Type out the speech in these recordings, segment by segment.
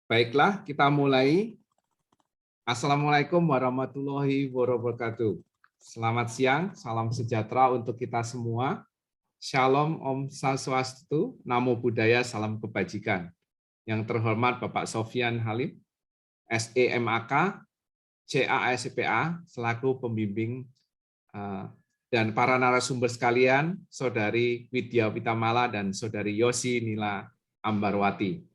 Baiklah, kita mulai. Assalamualaikum warahmatullahi wabarakatuh. Selamat siang, salam sejahtera untuk kita semua. Shalom, Om Swastiastu, Namo Buddhaya, salam kebajikan. Yang terhormat Bapak Sofyan Halim, SEMAK, CASPA, selaku pembimbing, dan para narasumber sekalian, Saudari Widya Witamala dan Saudari Yosi Nila Ambarwati,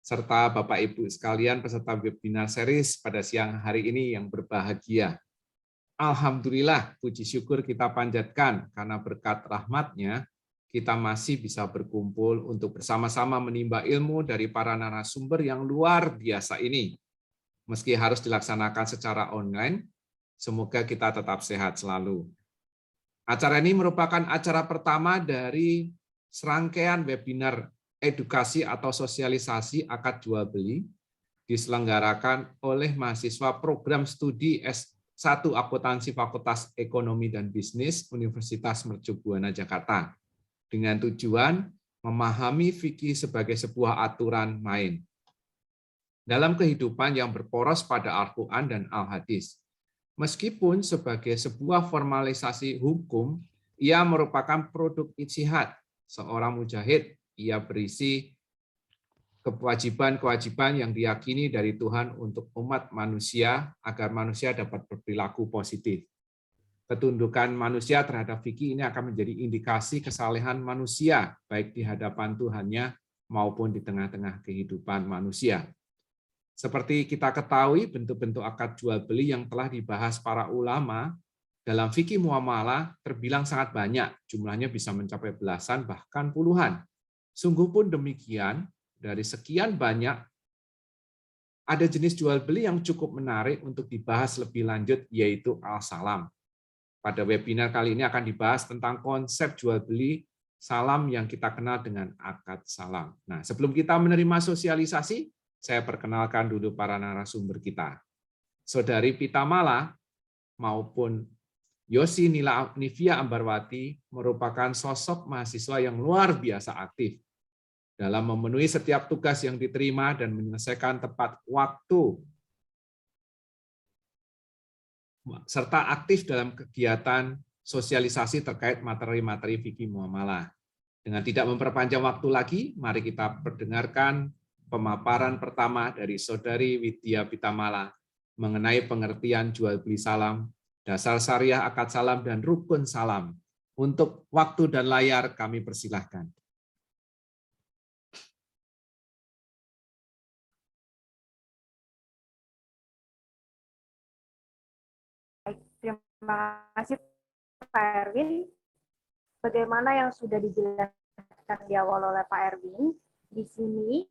serta Bapak Ibu sekalian peserta webinar series pada siang hari ini yang berbahagia. Alhamdulillah, puji syukur kita panjatkan karena berkat rahmat-Nya kita masih bisa berkumpul untuk bersama-sama menimba ilmu dari para narasumber yang luar biasa ini. Meski harus dilaksanakan secara online, semoga kita tetap sehat selalu. Acara ini merupakan acara pertama dari serangkaian webinar edukasi atau sosialisasi akad jual beli diselenggarakan oleh mahasiswa program studi S1 Akuntansi Fakultas Ekonomi dan Bisnis Universitas Mercu Buana Jakarta dengan tujuan memahami fikih sebagai sebuah aturan main dalam kehidupan yang berporos pada Al-Quran dan Al-Hadis. Meskipun sebagai sebuah formalisasi hukum, ia merupakan produk ijtihad seorang mujahid. Ia berisi kewajiban-kewajiban yang diyakini dari Tuhan untuk umat manusia agar manusia dapat berperilaku positif. Ketundukan manusia terhadap fikih ini akan menjadi indikasi kesalehan manusia baik di hadapan Tuhannya maupun di tengah-tengah kehidupan manusia. Seperti kita ketahui, bentuk-bentuk akad jual beli yang telah dibahas para ulama dalam fikih muamalah terbilang sangat banyak, jumlahnya bisa mencapai belasan bahkan puluhan. Sungguh pun demikian, dari sekian banyak, ada jenis jual beli yang cukup menarik untuk dibahas lebih lanjut, yaitu al-salam. Pada webinar kali ini akan dibahas tentang konsep jual beli salam yang kita kenal dengan akad salam. Nah, sebelum kita menerima sosialisasi, saya perkenalkan dulu para narasumber kita. Saudari Witamala maupun Yosi Nivia Ambarwati merupakan sosok mahasiswa yang luar biasa aktif dalam memenuhi setiap tugas yang diterima dan menyelesaikan tepat waktu, serta aktif dalam kegiatan sosialisasi terkait materi-materi fikih muamalah. Dengan tidak memperpanjang waktu lagi, mari kita perdengarkan pemaparan pertama dari Saudari Widya Witamala mengenai pengertian jual beli salam, dasar syariah akad salam, dan rukun salam. Untuk waktu dan layar kami persilahkan. Terima kasih Pak Erwin. Bagaimana yang sudah dijelaskan di awal oleh Pak Erwin, di sini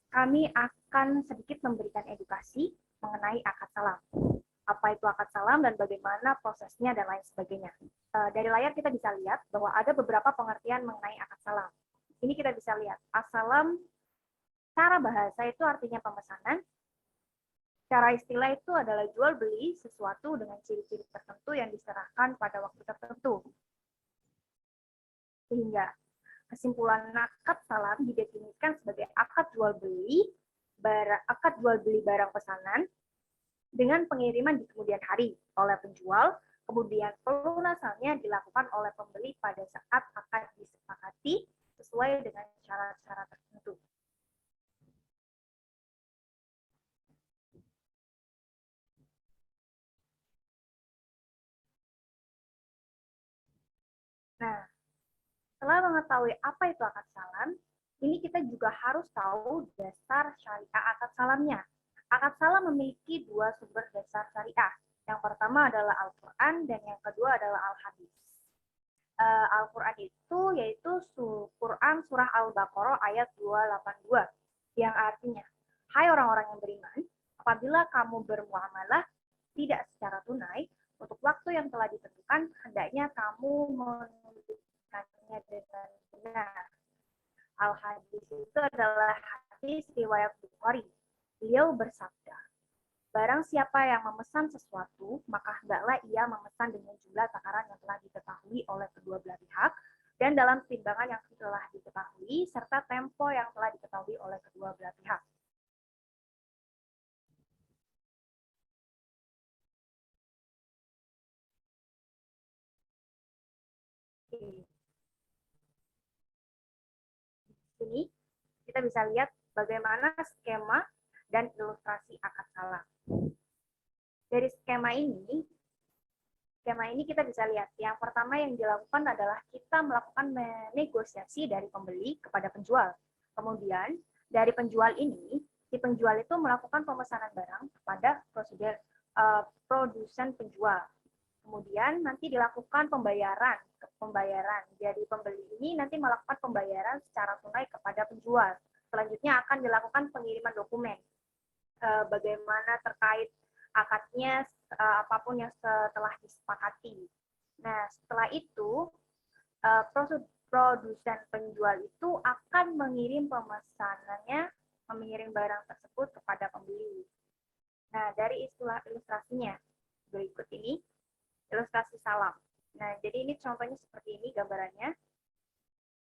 kami akan sedikit memberikan edukasi mengenai akad salam. Apa itu akad salam dan bagaimana prosesnya dan lain sebagainya. Dari layar kita bisa lihat bahwa ada beberapa pengertian mengenai akad salam. Ini kita bisa lihat, as-salam secara bahasa itu artinya pemesanan. Secara istilah itu adalah jual beli sesuatu dengan ciri-ciri tertentu yang diserahkan pada waktu tertentu. Sehingga kesimpulan akad salam didefinisikan sebagai akad jual beli barang pesanan dengan pengiriman di kemudian hari oleh penjual, kemudian pelunasannya dilakukan oleh pembeli pada saat akad disepakati sesuai dengan syarat-syarat tertentu. Nah, setelah mengetahui apa itu akad salam, ini kita juga harus tahu dasar syariah akad salamnya. Akad salam memiliki dua sumber dasar syariah. Yang pertama adalah Al-Quran dan yang kedua adalah Al-Hadis. Al-Quran itu yaitu Quran surah Al-Baqarah ayat 282 yang artinya, hai orang-orang yang beriman, apabila kamu bermuamalah tidak secara tunai, untuk waktu yang telah ditentukan, hendaknya kamu menunjukkannya dengan benar. Al-Hadis itu adalah hadis riwayat Bukhari. Beliau bersabda, barang siapa yang memesan sesuatu, maka hendaklah ia memesan dengan jumlah takaran yang telah diketahui oleh kedua belah pihak, dan dalam timbangan yang telah diketahui, pembeli serta tempo yang telah diketahui oleh kedua belah pihak. Di sini kita bisa lihat bagaimana skema dan ilustrasi akad salam. Dari skema ini kita bisa lihat, yang pertama yang dilakukan adalah kita melakukan negosiasi dari pembeli kepada penjual. Kemudian, dari penjual ini, si penjual itu melakukan pemesanan barang kepada produsen penjual. Kemudian nanti dilakukan pembayaran. Jadi pembeli ini nanti melakukan pembayaran secara tunai kepada penjual. Selanjutnya akan dilakukan pengiriman dokumen. Bagaimana terkait akadnya, apapun yang setelah disepakati. Nah, setelah itu produsen penjual itu akan mengirim pemesanannya, mengirim barang tersebut kepada pembeli. Nah, dari istilah ilustrasinya berikut ini, ilustrasi salam. Nah, jadi ini contohnya seperti ini gambarannya.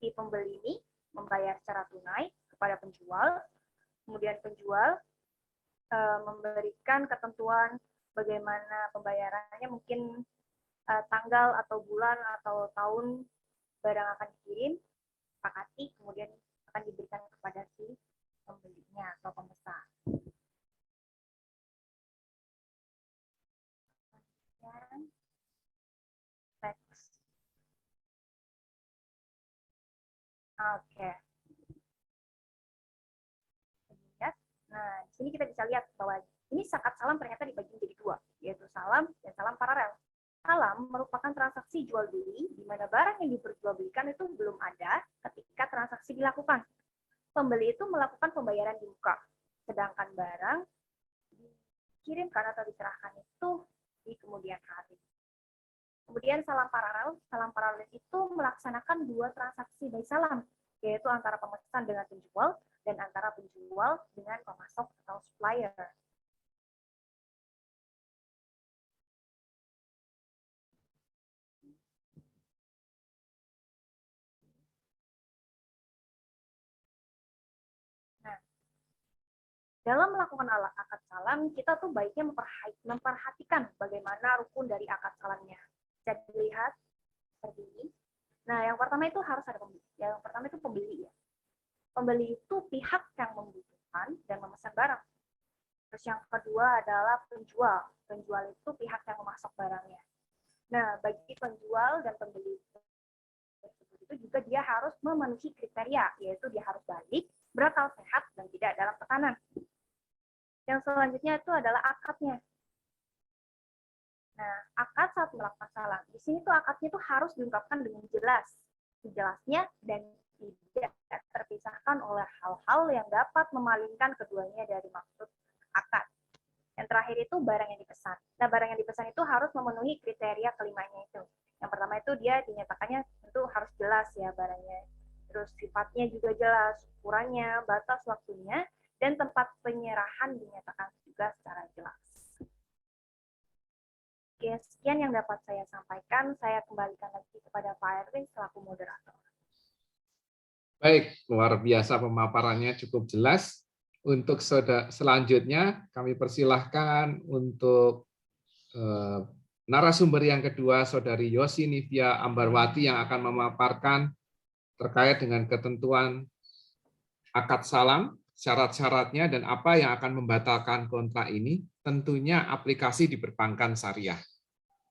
Si pembeli ini membayar secara tunai kepada penjual, kemudian penjual memberikan ketentuan bagaimana pembayarannya, mungkin tanggal atau bulan atau tahun barang akan dikirim, sepakati, kemudian akan diberikan kepada si pembelinya atau pemesan. Next. Oke. Nah, di sini kita bisa lihat bahwa ini akad salam ternyata dibagi menjadi dua, yaitu salam dan salam paralel. Salam merupakan transaksi jual beli di mana barang yang diperjualbelikan itu belum ada ketika transaksi dilakukan. Pembeli itu melakukan pembayaran di muka, sedangkan barang dikirimkan atau diserahkan itu di kemudian hari. Kemudian salam paralel itu melaksanakan dua transaksi by salam, yaitu antara pemesan dengan penjual dan antara penjual dengan pemasok atau supplier. Nah, dalam melakukan akad salam, kita tuh baiknya memperhatikan bagaimana rukun dari akad salamnya. Bisa dilihat seperti ini. Nah, yang pertama itu harus ada pembeli. Yang pertama itu pembeli ya. Pembeli itu pihak yang membutuhkan dan memesan barang. Terus yang kedua adalah penjual. Penjual itu pihak yang memasok barangnya. Nah, bagi penjual dan pembeli itu juga dia harus memenuhi kriteria, yaitu dia harus balik, berakal sehat, dan tidak dalam tekanan. Yang selanjutnya itu adalah akadnya. Nah, akad saat melakukan salam. Di sini tuh akadnya tuh harus diungkapkan dengan jelas. Jelasnya dan tidak terpisahkan oleh hal-hal yang dapat memalingkan keduanya dari maksud akad. Yang terakhir itu barang yang dipesan. Nah, barang yang dipesan itu harus memenuhi kriteria kelimanya itu. Yang pertama itu dia dinyatakannya tentu harus jelas ya barangnya. Terus sifatnya juga jelas, ukurannya, batas waktunya, dan tempat penyerahan dinyatakan juga secara jelas. Oke, sekian yang dapat saya sampaikan. Saya kembalikan lagi kepada Pak Erwin selaku moderator. Baik, luar biasa pemaparannya cukup jelas. Untuk selanjutnya kami persilahkan untuk narasumber yang kedua, Saudari Yosi Nivia Ambarwati yang akan memaparkan terkait dengan ketentuan akad salam, syarat-syaratnya, dan apa yang akan membatalkan kontrak ini, tentunya aplikasi di perbankan syariah.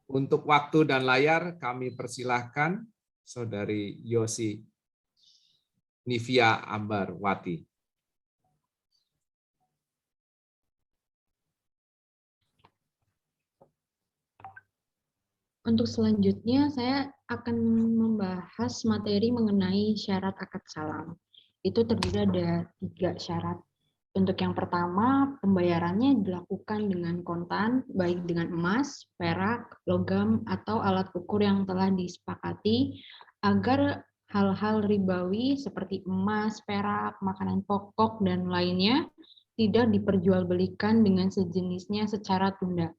Untuk waktu dan layar kami persilahkan Saudari Yosi Nivia Ambarwati. Untuk selanjutnya, saya akan membahas materi mengenai syarat akad salam. Itu terdiri ada 3 syarat. Untuk yang pertama, pembayarannya dilakukan dengan kontan, baik dengan emas, perak, logam, atau alat ukur yang telah disepakati, agar hal-hal ribawi seperti emas, perak, makanan pokok, dan lainnya tidak diperjualbelikan dengan sejenisnya secara tunda.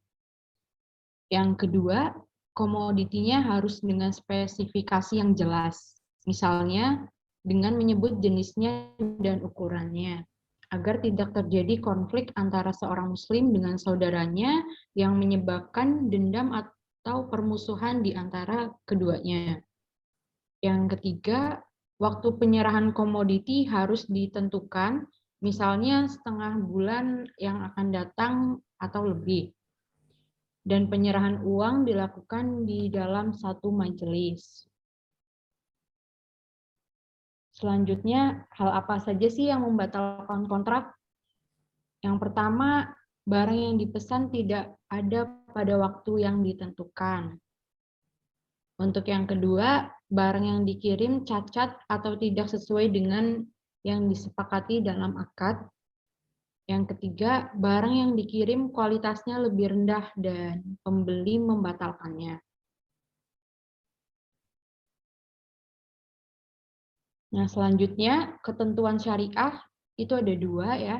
Yang kedua, komoditinya harus dengan spesifikasi yang jelas. Misalnya, dengan menyebut jenisnya dan ukurannya, agar tidak terjadi konflik antara seorang muslim dengan saudaranya yang menyebabkan dendam atau permusuhan di antara keduanya. Yang ketiga, waktu penyerahan komoditi harus ditentukan, misalnya setengah bulan yang akan datang atau lebih. Dan penyerahan uang dilakukan di dalam satu majelis. Selanjutnya, hal apa saja sih yang membatalkan kontrak? Yang pertama, barang yang dipesan tidak ada pada waktu yang ditentukan. Untuk yang kedua, barang yang dikirim cacat atau tidak sesuai dengan yang disepakati dalam akad. Yang ketiga, barang yang dikirim kualitasnya lebih rendah dan pembeli membatalkannya. Nah, selanjutnya ketentuan syariah itu ada dua ya.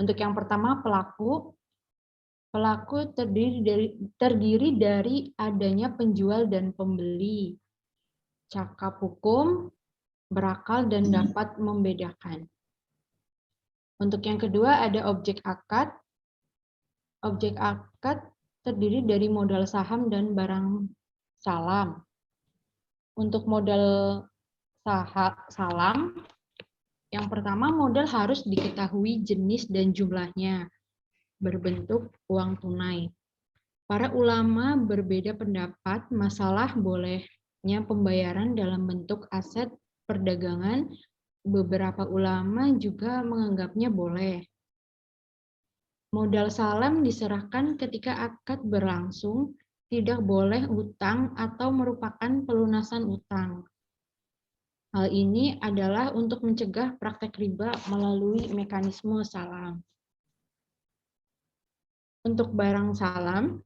Untuk yang pertama pelaku terdiri dari adanya penjual dan pembeli, cakap hukum, berakal dan dapat membedakan. Untuk yang kedua ada objek akad. Objek akad terdiri dari modal saham dan barang salam. Untuk modal salam, yang pertama modal harus diketahui jenis dan jumlahnya, berbentuk uang tunai. Para ulama berbeda pendapat masalah bolehnya pembayaran dalam bentuk aset perdagangan. Beberapa ulama juga menganggapnya boleh. Modal salam diserahkan ketika akad berlangsung, tidak boleh utang atau merupakan pelunasan utang. Hal ini adalah untuk mencegah praktek riba melalui mekanisme salam. Untuk barang salam,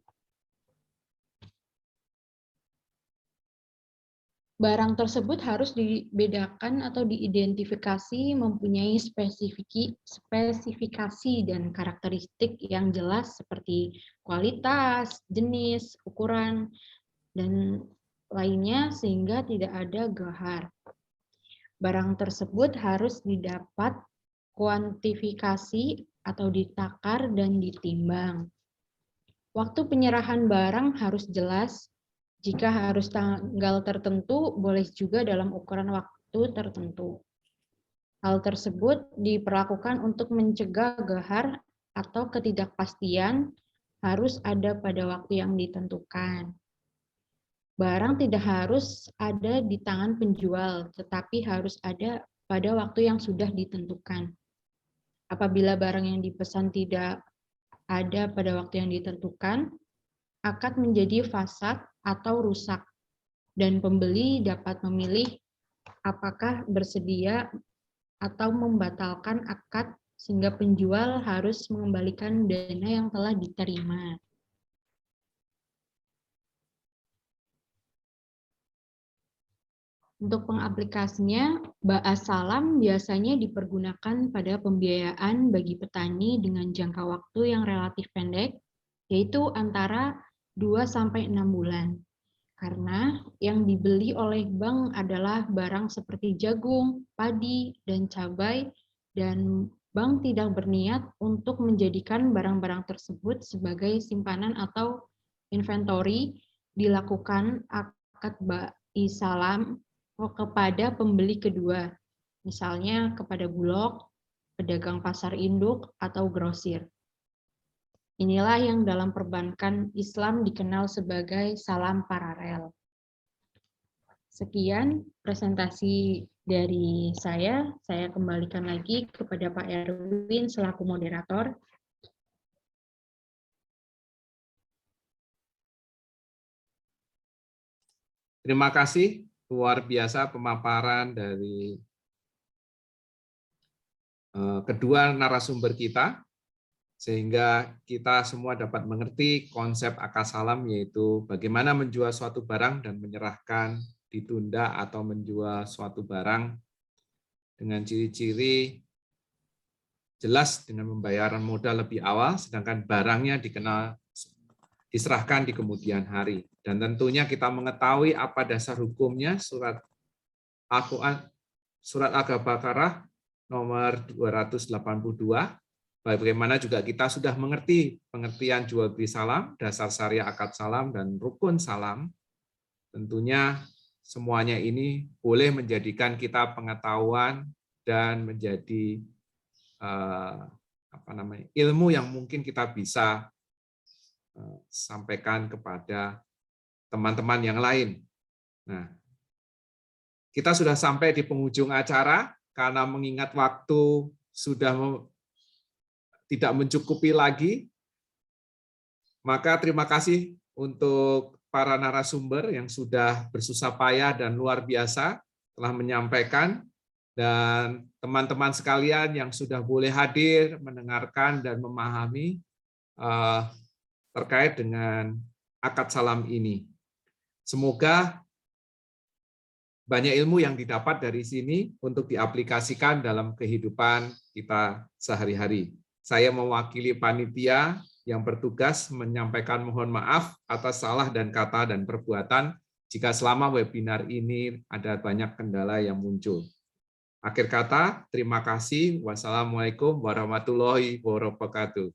barang tersebut harus dibedakan atau diidentifikasi mempunyai spesifikasi dan karakteristik yang jelas seperti kualitas, jenis, ukuran, dan lainnya sehingga tidak ada gahar. Barang tersebut harus didapat kuantifikasi atau ditakar dan ditimbang. Waktu penyerahan barang harus jelas. Jika harus tanggal tertentu, boleh juga dalam ukuran waktu tertentu. Hal tersebut diperlakukan untuk mencegah gahar atau ketidakpastian harus ada pada waktu yang ditentukan. Barang tidak harus ada di tangan penjual, tetapi harus ada pada waktu yang sudah ditentukan. Apabila barang yang dipesan tidak ada pada waktu yang ditentukan, akad menjadi fasad atau rusak, dan pembeli dapat memilih apakah bersedia atau membatalkan akad sehingga penjual harus mengembalikan dana yang telah diterima. Untuk pengaplikasinya, ba'as salam biasanya dipergunakan pada pembiayaan bagi petani dengan jangka waktu yang relatif pendek, yaitu antara 2-6 bulan. Karena yang dibeli oleh bank adalah barang seperti jagung, padi, dan cabai, dan bank tidak berniat untuk menjadikan barang-barang tersebut sebagai simpanan atau inventory. Dilakukan akad ba'is salam kepada pembeli kedua, misalnya kepada bulog, pedagang pasar induk, atau grosir. Inilah yang dalam perbankan Islam dikenal sebagai salam paralel. Sekian presentasi dari saya kembalikan lagi kepada Pak Erwin selaku moderator. Terima kasih, luar biasa pemaparan dari kedua narasumber kita, sehingga kita semua dapat mengerti konsep akad salam, yaitu bagaimana menjual suatu barang dan menyerahkan, ditunda, atau menjual suatu barang dengan ciri-ciri jelas dengan pembayaran modal lebih awal, sedangkan barangnya diserahkan di kemudian hari. Dan tentunya kita mengetahui apa dasar hukumnya, surat Al-Quran surat Al-Baqarah nomor 282. Bagaimana juga kita sudah mengerti pengertian jual beli salam, dasar syariah akad salam, dan rukun salam. Tentunya semuanya ini boleh menjadikan kita pengetahuan dan menjadi ilmu yang mungkin kita bisa sampaikan kepada teman-teman yang lain. Nah, kita sudah sampai di penghujung acara karena mengingat waktu sudah tidak mencukupi lagi, maka terima kasih untuk para narasumber yang sudah bersusah payah dan luar biasa telah menyampaikan, dan teman-teman sekalian yang sudah boleh hadir, mendengarkan, dan memahami terkait dengan akad salam ini. Semoga banyak ilmu yang didapat dari sini untuk diaplikasikan dalam kehidupan kita sehari-hari. Saya mewakili panitia yang bertugas menyampaikan mohon maaf atas salah dan kata dan perbuatan jika selama webinar ini ada banyak kendala yang muncul. Akhir kata, terima kasih. Wassalamualaikum warahmatullahi wabarakatuh.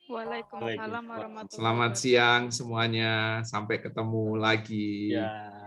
Waalaikumsalam warahmatullahi wabarakatuh. Selamat siang semuanya. Sampai ketemu lagi. Ya.